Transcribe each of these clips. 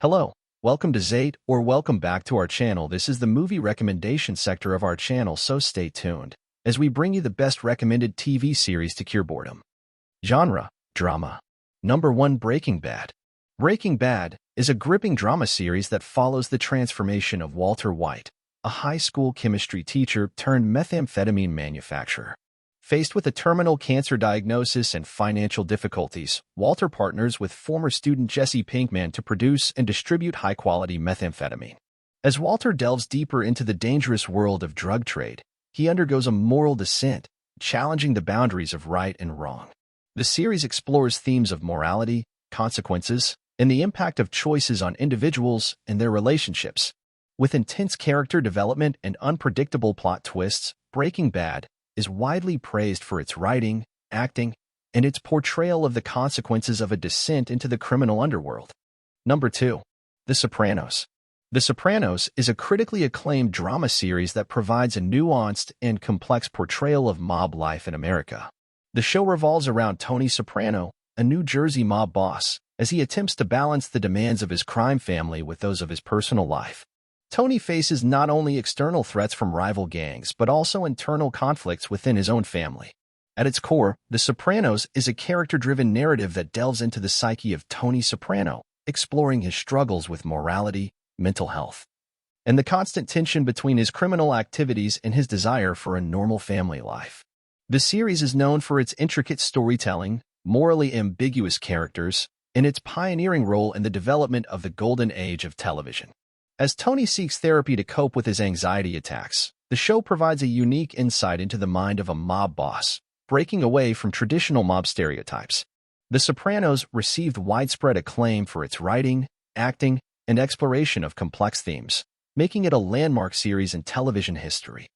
Hello, welcome to Zate, or welcome back to our channel. This is the movie recommendation sector of our channel, so stay tuned as we bring you the best recommended TV series to cure boredom. Genre: drama. Number 1, Breaking Bad. Breaking Bad is a gripping drama series that follows the transformation of Walter White, a high school chemistry teacher turned methamphetamine manufacturer. Faced with a terminal cancer diagnosis and financial difficulties, Walter partners with former student Jesse Pinkman to produce and distribute high-quality methamphetamine. As Walter delves deeper into the dangerous world of drug trade, he undergoes a moral descent, challenging the boundaries of right and wrong. The series explores themes of morality, consequences, and the impact of choices on individuals and their relationships. With intense character development and unpredictable plot twists, Breaking Bad is widely praised for its writing, acting, and its portrayal of the consequences of a descent into the criminal underworld. Number 2. The Sopranos. The Sopranos is a critically acclaimed drama series that provides a nuanced and complex portrayal of mob life in America. The show revolves around Tony Soprano, a New Jersey mob boss, as he attempts to balance the demands of his crime family with those of his personal life. Tony faces not only external threats from rival gangs, but also internal conflicts within his own family. At its core, The Sopranos is a character-driven narrative that delves into the psyche of Tony Soprano, exploring his struggles with morality, mental health, and the constant tension between his criminal activities and his desire for a normal family life. The series is known for its intricate storytelling, morally ambiguous characters, and its pioneering role in the development of the golden age of television. As Tony seeks therapy to cope with his anxiety attacks, the show provides a unique insight into the mind of a mob boss, breaking away from traditional mob stereotypes. The Sopranos received widespread acclaim for its writing, acting, and exploration of complex themes, making it a landmark series in television history.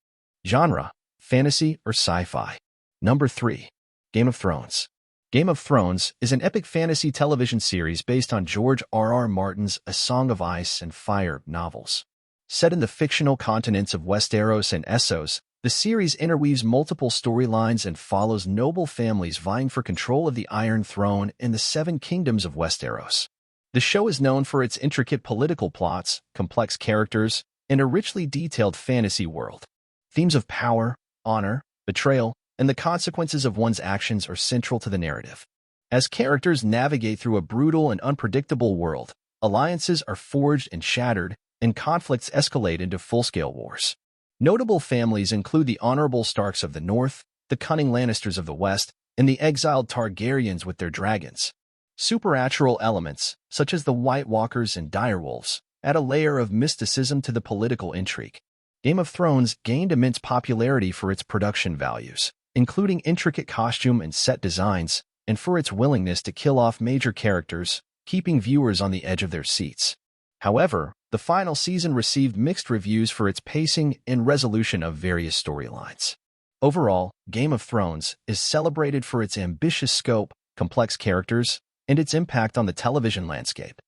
Genre: fantasy or sci-fi. Number 3. Game of Thrones. Game of Thrones is an epic fantasy television series based on George R.R. Martin's A Song of Ice and Fire novels. Set in the fictional continents of Westeros and Essos, the series interweaves multiple storylines and follows noble families vying for control of the Iron Throne in the Seven Kingdoms of Westeros. The show is known for its intricate political plots, complex characters, and a richly detailed fantasy world. Themes of power, honor, betrayal, and the consequences of one's actions are central to the narrative. As characters navigate through a brutal and unpredictable world, alliances are forged and shattered, and conflicts escalate into full-scale wars. Notable families include the Honorable Starks of the North, the cunning Lannisters of the West, and the exiled Targaryens with their dragons. Supernatural elements, such as the White Walkers and direwolves, add a layer of mysticism to the political intrigue. Game of Thrones gained immense popularity for its production values, including intricate costume and set designs, and for its willingness to kill off major characters, keeping viewers on the edge of their seats. However, the final season received mixed reviews for its pacing and resolution of various storylines. Overall, Game of Thrones is celebrated for its ambitious scope, complex characters, and its impact on the television landscape.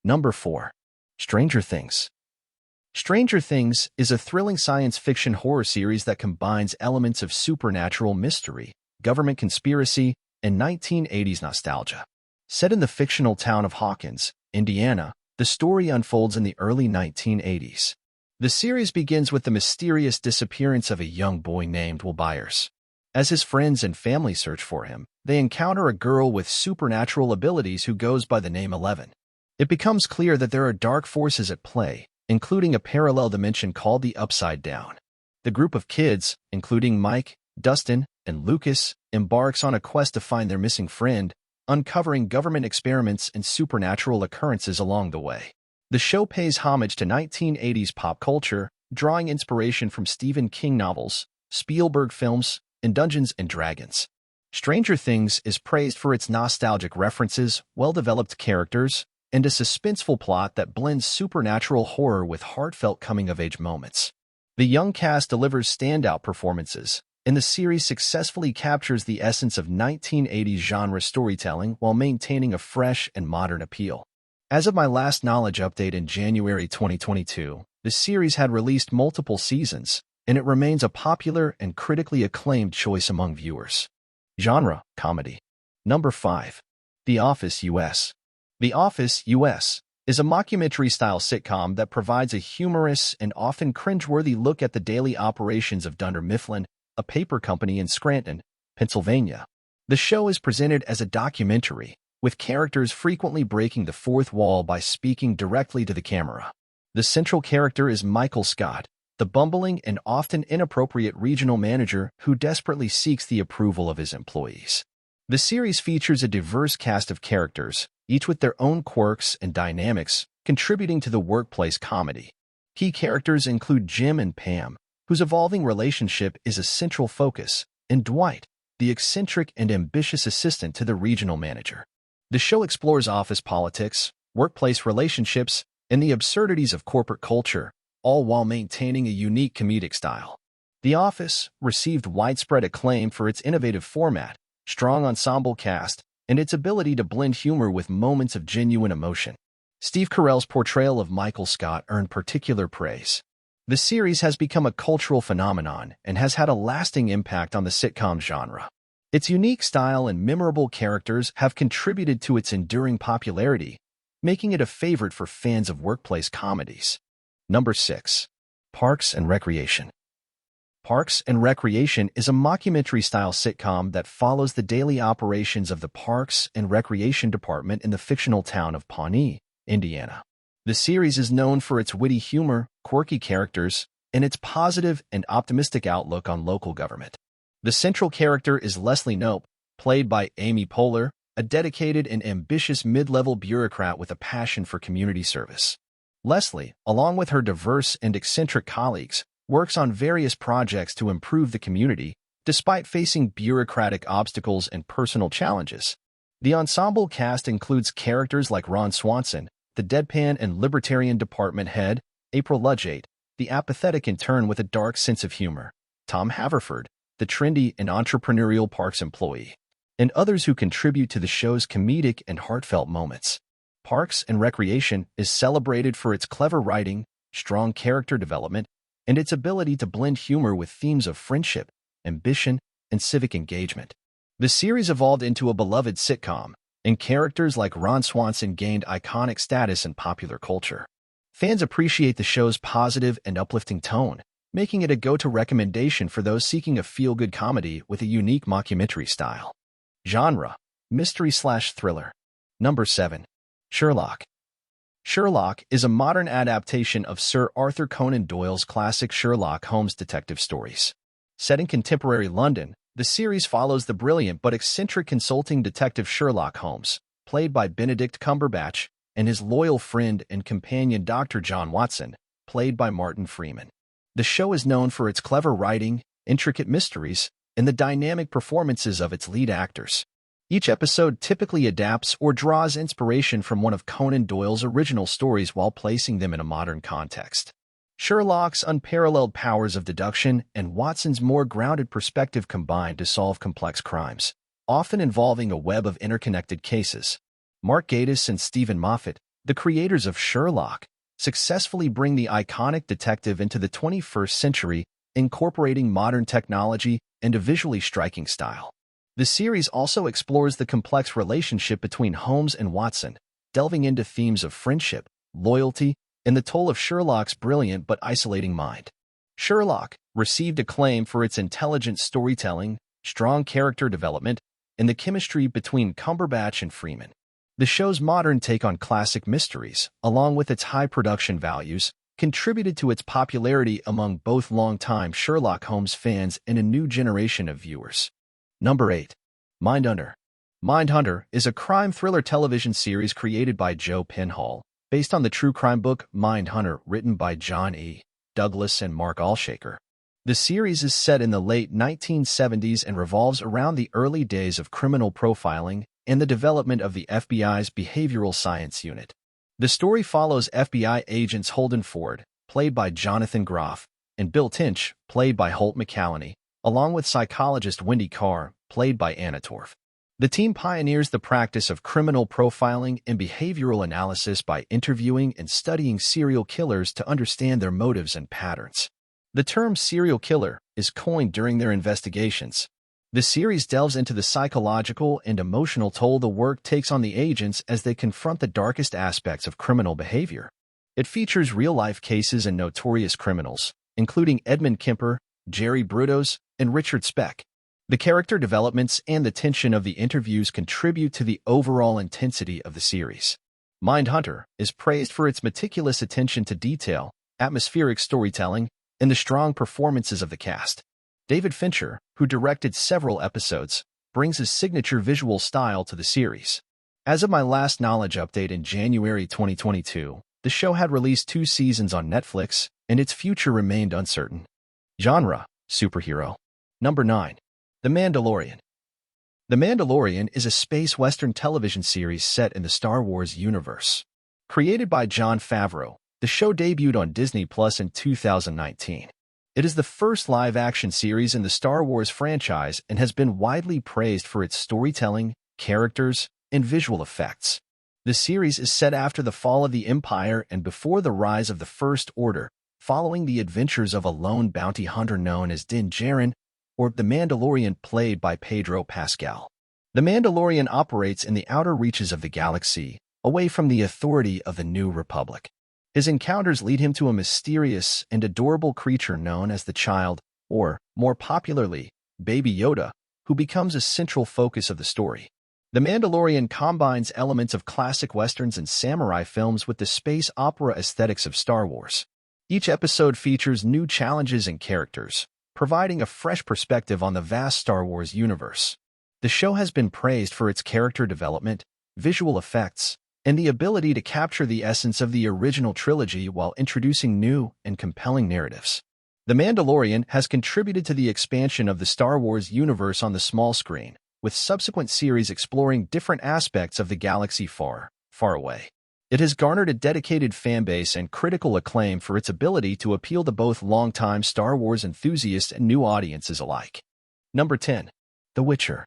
Number 4. Stranger Things. Stranger Things is a thrilling science fiction horror series that combines elements of supernatural mystery, government conspiracy, and 1980s nostalgia. Set in the fictional town of Hawkins, Indiana, the story unfolds in the early 1980s. The series begins with the mysterious disappearance of a young boy named Will Byers. As his friends and family search for him, they encounter a girl with supernatural abilities who goes by the name 11. It becomes clear that there are dark forces at play, including a parallel dimension called the Upside Down. The group of kids, including Mike, Dustin, and Lucas, embarks on a quest to find their missing friend, uncovering government experiments and supernatural occurrences along the way. The show pays homage to 1980s pop culture, drawing inspiration from Stephen King novels, Spielberg films, and Dungeons & Dragons. Stranger Things is praised for its nostalgic references, well-developed characters, and a suspenseful plot that blends supernatural horror with heartfelt coming-of-age moments. The young cast delivers standout performances, and the series successfully captures the essence of 1980s genre storytelling while maintaining a fresh and modern appeal. As of my last knowledge update in January 2022, the series had released multiple seasons, and it remains a popular and critically acclaimed choice among viewers. Genre: comedy. Number 5. The Office US. The Office US is a mockumentary-style sitcom that provides a humorous and often cringeworthy look at the daily operations of Dunder Mifflin, a paper company in Scranton, Pennsylvania. The show is presented as a documentary, with characters frequently breaking the fourth wall by speaking directly to the camera. The central character is Michael Scott, the bumbling and often inappropriate regional manager who desperately seeks the approval of his employees. The series features a diverse cast of characters, each with their own quirks and dynamics, contributing to the workplace comedy. Key characters include Jim and Pam, whose evolving relationship is a central focus, and Dwight, the eccentric and ambitious assistant to the regional manager. The show explores office politics, workplace relationships, and the absurdities of corporate culture, all while maintaining a unique comedic style. The Office received widespread acclaim for its innovative format, strong ensemble cast, and its ability to blend humor with moments of genuine emotion. Steve Carell's portrayal of Michael Scott earned particular praise. The series has become a cultural phenomenon and has had a lasting impact on the sitcom genre. Its unique style and memorable characters have contributed to its enduring popularity, making it a favorite for fans of workplace comedies. Number 6. Parks and Recreation. Parks and Recreation is a mockumentary-style sitcom that follows the daily operations of the Parks and Recreation Department in the fictional town of Pawnee, Indiana. The series is known for its witty humor, quirky characters, and its positive and optimistic outlook on local government. The central character is Leslie Knope, played by Amy Poehler, a dedicated and ambitious mid-level bureaucrat with a passion for community service. Leslie, along with her diverse and eccentric colleagues, works on various projects to improve the community, despite facing bureaucratic obstacles and personal challenges. The ensemble cast includes characters like Ron Swanson, the deadpan and libertarian department head, April Ludgate, the apathetic intern with a dark sense of humor, Tom Haverford, the trendy and entrepreneurial parks employee, and others who contribute to the show's comedic and heartfelt moments. Parks and Recreation is celebrated for its clever writing, strong character development, and its ability to blend humor with themes of friendship, ambition, and civic engagement. The series evolved into a beloved sitcom, and characters like Ron Swanson gained iconic status in popular culture. Fans appreciate the show's positive and uplifting tone, making it a go-to recommendation for those seeking a feel-good comedy with a unique mockumentary style. Genre: mystery/thriller. Number 7. Sherlock. Sherlock is a modern adaptation of Sir Arthur Conan Doyle's classic Sherlock Holmes detective stories. Set in contemporary London, the series follows the brilliant but eccentric consulting detective Sherlock Holmes, played by Benedict Cumberbatch, and his loyal friend and companion Dr. John Watson, played by Martin Freeman. The show is known for its clever writing, intricate mysteries, and the dynamic performances of its lead actors. Each episode typically adapts or draws inspiration from one of Conan Doyle's original stories while placing them in a modern context. Sherlock's unparalleled powers of deduction and Watson's more grounded perspective combine to solve complex crimes, often involving a web of interconnected cases. Mark Gatiss and Stephen Moffat, the creators of Sherlock, successfully bring the iconic detective into the 21st century, incorporating modern technology and a visually striking style. The series also explores the complex relationship between Holmes and Watson, delving into themes of friendship, loyalty, and the toll of Sherlock's brilliant but isolating mind. Sherlock received acclaim for its intelligent storytelling, strong character development, and the chemistry between Cumberbatch and Freeman. The show's modern take on classic mysteries, along with its high production values, contributed to its popularity among both longtime Sherlock Holmes fans and a new generation of viewers. Number 8. Mindhunter. Mindhunter is a crime thriller television series created by Joe Penhall, based on the true crime book Mindhunter written by John E. Douglas and Mark Alshaker. The series is set in the late 1970s and revolves around the early days of criminal profiling and the development of the FBI's Behavioral Science Unit. The story follows FBI agents Holden Ford, played by Jonathan Groff, and Bill Tinch, played by Holt McCallany, along with psychologist Wendy Carr, played by Anna Torf. The team pioneers the practice of criminal profiling and behavioral analysis by interviewing and studying serial killers to understand their motives and patterns. The term serial killer is coined during their investigations, The series delves into the psychological and emotional toll the work takes on the agents as they confront the darkest aspects of criminal behavior. It features real-life cases and notorious criminals, including Edmund Kemper, Jerry Brutos, and Richard Speck. The character developments and the tension of the interviews contribute to the overall intensity of the series. Mindhunter is praised for its meticulous attention to detail, atmospheric storytelling, and the strong performances of the cast. David Fincher, who directed several episodes, brings his signature visual style to the series. As of my last knowledge update in January 2022, the show had released 2 seasons on Netflix, and its future remained uncertain. Genre: superhero. Number 9. The Mandalorian. The Mandalorian is a space western television series set in the Star Wars universe. Created by Jon Favreau, the show debuted on Disney Plus in 2019. It is the first live-action series in the Star Wars franchise and has been widely praised for its storytelling, characters, and visual effects. The series is set after the fall of the Empire and before the rise of the First Order, following the adventures of a lone bounty hunter known as Din Djarin, or the Mandalorian, played by Pedro Pascal. The Mandalorian operates in the outer reaches of the galaxy, away from the authority of the New Republic. His encounters lead him to a mysterious and adorable creature known as the Child, or, more popularly, Baby Yoda, who becomes a central focus of the story. The Mandalorian combines elements of classic westerns and samurai films with the space opera aesthetics of Star Wars. Each episode features new challenges and characters, providing a fresh perspective on the vast Star Wars universe. The show has been praised for its character development, visual effects, and the ability to capture the essence of the original trilogy while introducing new and compelling narratives. The Mandalorian has contributed to the expansion of the Star Wars universe on the small screen, with subsequent series exploring different aspects of the galaxy far, far away. It has garnered a dedicated fanbase and critical acclaim for its ability to appeal to both longtime Star Wars enthusiasts and new audiences alike. Number 10. The Witcher.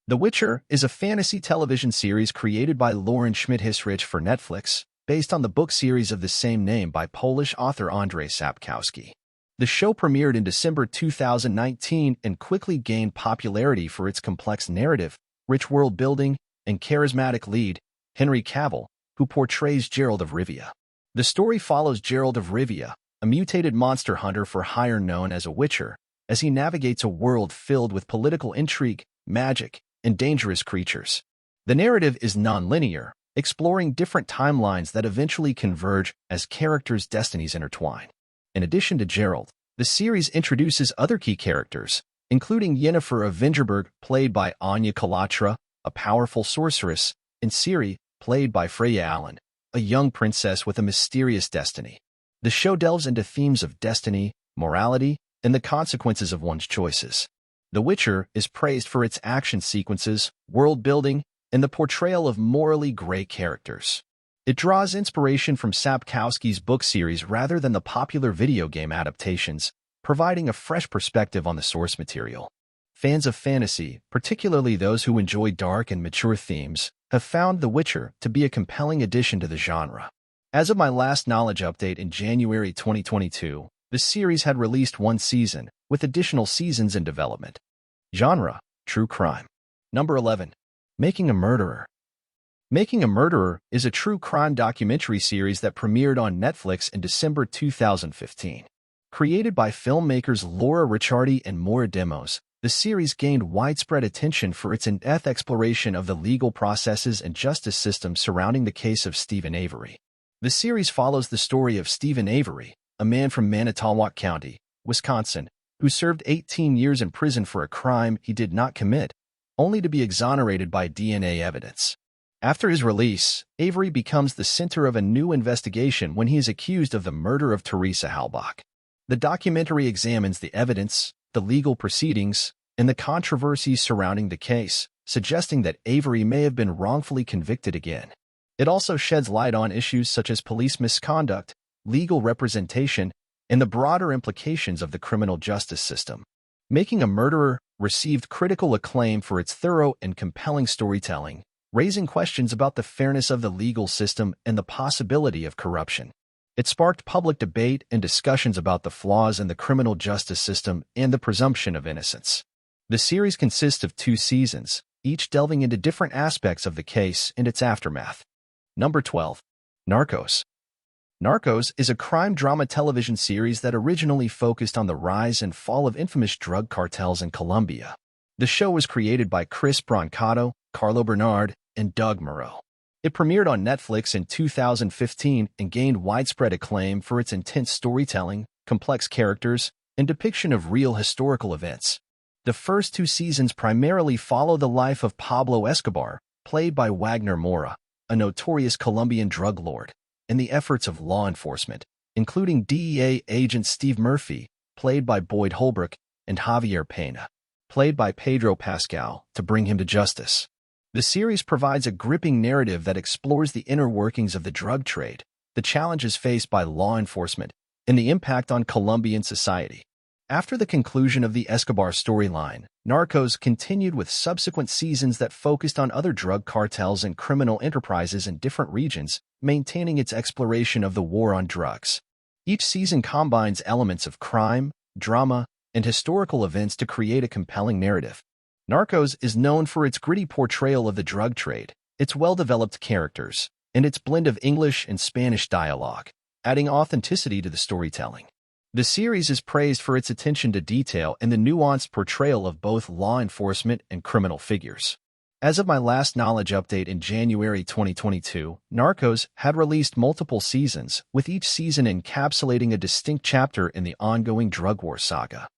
The Witcher is a fantasy television series created by Lauren Schmidt-Hissrich for Netflix, based on the book series of the same name by Polish author Andrzej Sapkowski. The show premiered in December 2019 and quickly gained popularity for its complex narrative, rich world building, and charismatic lead, Henry Cavill, who portrays Geralt of Rivia. The story follows Geralt of Rivia, a mutated monster hunter for hire known as a Witcher, as he navigates a world filled with political intrigue, magic, and dangerous creatures. The narrative is non-linear, exploring different timelines that eventually converge as characters' destinies intertwine. In addition to Geralt, the series introduces other key characters, including Yennefer of Vengerberg, played by Anya Kalatra, a powerful sorceress, and Ciri, played by Freya Allan, a young princess with a mysterious destiny. The show delves into themes of destiny, morality, and the consequences of one's choices. The Witcher is praised for its action sequences, world building, and the portrayal of morally gray characters. It draws inspiration from Sapkowski's book series rather than the popular video game adaptations, providing a fresh perspective on the source material. Fans of fantasy, particularly those who enjoy dark and mature themes, have found The Witcher to be a compelling addition to the genre. As of my last knowledge update in January 2022, the series had released 1 season, with additional seasons in development. Genre: true crime. Number 11. Making a Murderer. Making a Murderer is a true crime documentary series that premiered on Netflix in December 2015. Created by filmmakers Laura Ricciardi and Maura Demos, the series gained widespread attention for its in-depth exploration of the legal processes and justice system surrounding the case of Stephen Avery. The series follows the story of Stephen Avery, a man from Manitowoc County, Wisconsin, who served 18 years in prison for a crime he did not commit, only to be exonerated by DNA evidence. After his release, Avery becomes the center of a new investigation when he is accused of the murder of Teresa Halbach. The documentary examines the evidence, the legal proceedings, and the controversies surrounding the case, suggesting that Avery may have been wrongfully convicted again. It also sheds light on issues such as police misconduct, legal representation, and the broader implications of the criminal justice system. Making a Murderer received critical acclaim for its thorough and compelling storytelling, raising questions about the fairness of the legal system and the possibility of corruption. It sparked public debate and discussions about the flaws in the criminal justice system and the presumption of innocence. The series consists of 2 seasons, each delving into different aspects of the case and its aftermath. Number 12. Narcos. Narcos is a crime drama television series that originally focused on the rise and fall of infamous drug cartels in Colombia. The show was created by Chris Brancato, Carlo Bernard, and Doug Moreau. It premiered on Netflix in 2015 and gained widespread acclaim for its intense storytelling, complex characters, and depiction of real historical events. The first 2 seasons primarily follow the life of Pablo Escobar, played by Wagner Moura, a notorious Colombian drug lord, and the efforts of law enforcement, including DEA agent Steve Murphy, played by Boyd Holbrook, and Javier Pena, played by Pedro Pascal, to bring him to justice. The series provides a gripping narrative that explores the inner workings of the drug trade, the challenges faced by law enforcement, and the impact on Colombian society. After the conclusion of the Escobar storyline, Narcos continued with subsequent seasons that focused on other drug cartels and criminal enterprises in different regions, maintaining its exploration of the war on drugs. Each season combines elements of crime, drama, and historical events to create a compelling narrative. Narcos is known for its gritty portrayal of the drug trade, its well-developed characters, and its blend of English and Spanish dialogue, adding authenticity to the storytelling. The series is praised for its attention to detail and the nuanced portrayal of both law enforcement and criminal figures. As of my last knowledge update in January 2022, Narcos had released multiple seasons, with each season encapsulating a distinct chapter in the ongoing drug war saga.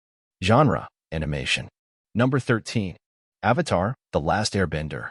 Genre: animation. Number 13. Avatar: The Last Airbender.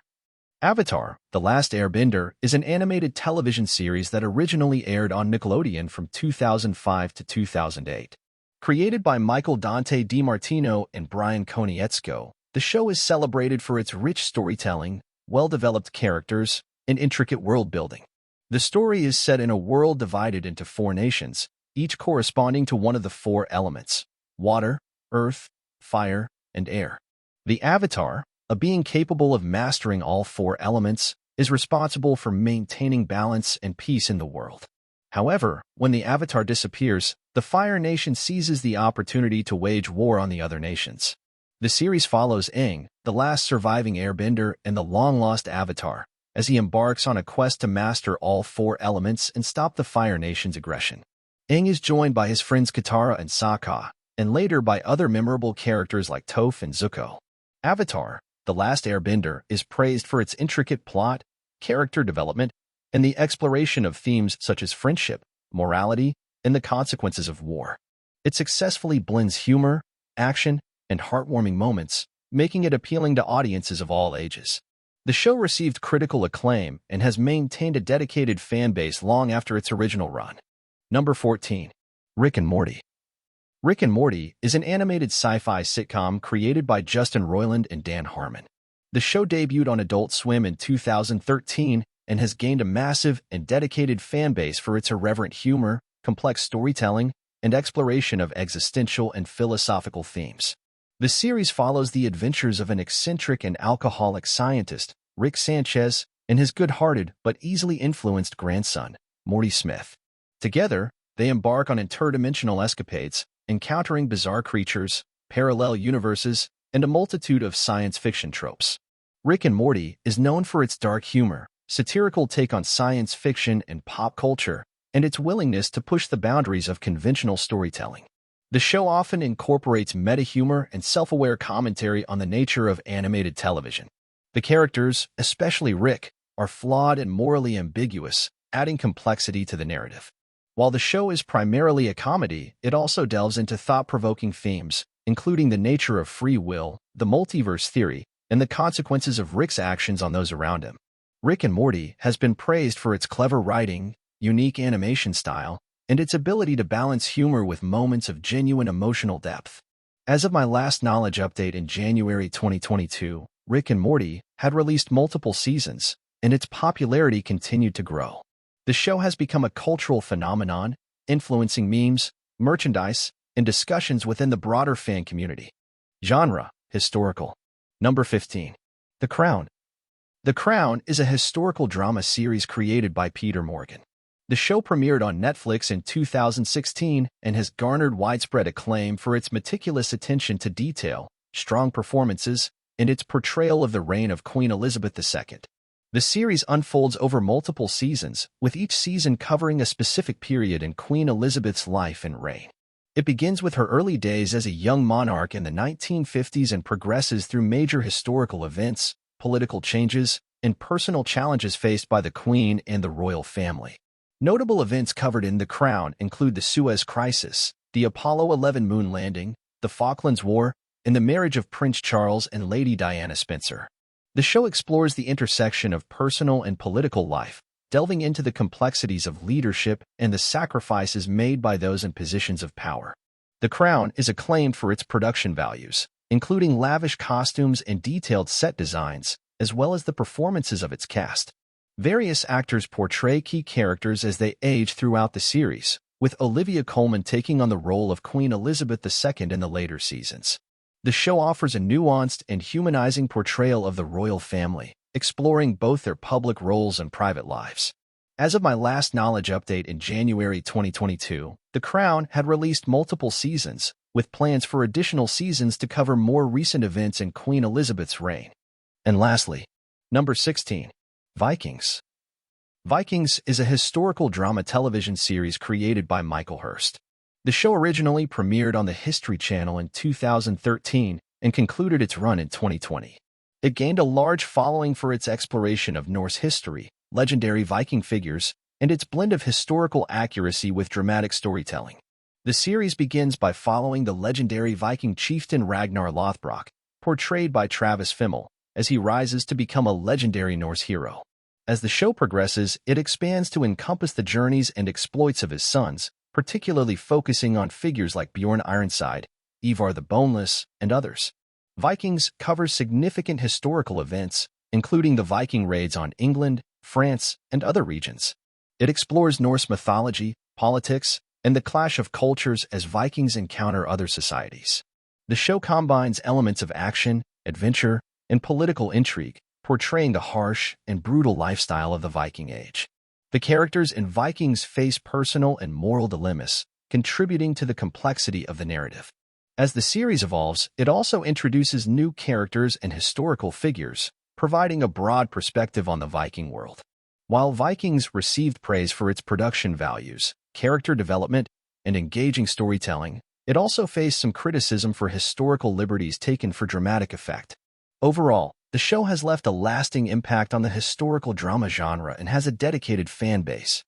Avatar: The Last Airbender is an animated television series that originally aired on Nickelodeon from 2005 to 2008. Created by Michael Dante DiMartino and Brian Konietzko, the show is celebrated for its rich storytelling, well-developed characters, and intricate world-building. The story is set in a world divided into 4 nations, each corresponding to one of the 4 elements: water, earth, fire, and air. The Avatar, a being capable of mastering all 4 elements, is responsible for maintaining balance and peace in the world. However, when the Avatar disappears, the Fire Nation seizes the opportunity to wage war on the other nations. The series follows Aang, the last surviving Airbender and the long-lost Avatar, as he embarks on a quest to master all 4 elements and stop the Fire Nation's aggression. Aang is joined by his friends Katara and Sokka, and later by other memorable characters like Toph and Zuko. Avatar: The Last Airbender is praised for its intricate plot, character development, and the exploration of themes such as friendship, morality, and the consequences of war. It successfully blends humor, action, and heartwarming moments, making it appealing to audiences of all ages. The show received critical acclaim and has maintained a dedicated fan base long after its original run. Number 14. Rick and Morty. Rick and Morty is an animated sci-fi sitcom created by Justin Roiland and Dan Harmon. The show debuted on Adult Swim in 2013 and has gained a massive and dedicated fan base for its irreverent humor, complex storytelling, and exploration of existential and philosophical themes. The series follows the adventures of an eccentric and alcoholic scientist, Rick Sanchez, and his good-hearted but easily influenced grandson, Morty Smith. Together, they embark on interdimensional escapades, encountering bizarre creatures, parallel universes, and a multitude of science fiction tropes. Rick and Morty is known for its dark humor, satirical take on science fiction and pop culture, and its willingness to push the boundaries of conventional storytelling. The show often incorporates meta-humor and self-aware commentary on the nature of animated television. The characters, especially Rick, are flawed and morally ambiguous, adding complexity to the narrative. While the show is primarily a comedy, it also delves into thought-provoking themes, including the nature of free will, the multiverse theory, and the consequences of Rick's actions on those around him. Rick and Morty has been praised for its clever writing, unique animation style, and its ability to balance humor with moments of genuine emotional depth. As of my last knowledge update in January 2022, Rick and Morty had released multiple seasons, and its popularity continued to grow. The show has become a cultural phenomenon, influencing memes, merchandise, and discussions within the broader fan community. Genre: historical. Number 15. The Crown. The Crown is a historical drama series created by Peter Morgan. The show premiered on Netflix in 2016 and has garnered widespread acclaim for its meticulous attention to detail, strong performances, and its portrayal of the reign of Queen Elizabeth II. The series unfolds over multiple seasons, with each season covering a specific period in Queen Elizabeth's life and reign. It begins with her early days as a young monarch in the 1950s and progresses through major historical events, political changes, and personal challenges faced by the Queen and the royal family. Notable events covered in The Crown include the Suez Crisis, the Apollo 11 moon landing, the Falklands War, and the marriage of Prince Charles and Lady Diana Spencer. The show explores the intersection of personal and political life, delving into the complexities of leadership and the sacrifices made by those in positions of power. The Crown is acclaimed for its production values, including lavish costumes and detailed set designs, as well as the performances of its cast. Various actors portray key characters as they age throughout the series, with Olivia Colman taking on the role of Queen Elizabeth II in the later seasons. The show offers a nuanced and humanizing portrayal of the royal family, exploring both their public roles and private lives. As of my last knowledge update in January 2022, The Crown had released multiple seasons, with plans for additional seasons to cover more recent events in Queen Elizabeth's reign. And lastly, number 16. Vikings. Vikings is a historical drama television series created by Michael Hurst. The show originally premiered on the History Channel in 2013 and concluded its run in 2020. It gained a large following for its exploration of Norse history, legendary Viking figures, and its blend of historical accuracy with dramatic storytelling. The series begins by following the legendary Viking chieftain Ragnar Lothbrok, portrayed by Travis Fimmel, as he rises to become a legendary Norse hero. As the show progresses, it expands to encompass the journeys and exploits of his sons, particularly focusing on figures like Bjorn Ironside, Ivar the Boneless, and others. Vikings covers significant historical events, including the Viking raids on England, France, and other regions. It explores Norse mythology, politics, and the clash of cultures as Vikings encounter other societies. The show combines elements of action, adventure, and political intrigue, portraying the harsh and brutal lifestyle of the Viking Age. The characters in Vikings face personal and moral dilemmas, contributing to the complexity of the narrative. As the series evolves, it also introduces new characters and historical figures, providing a broad perspective on the Viking world. While Vikings received praise for its production values, character development, and engaging storytelling, it also faced some criticism for historical liberties taken for dramatic effect. Overall, the show has left a lasting impact on the historical drama genre and has a dedicated fan base,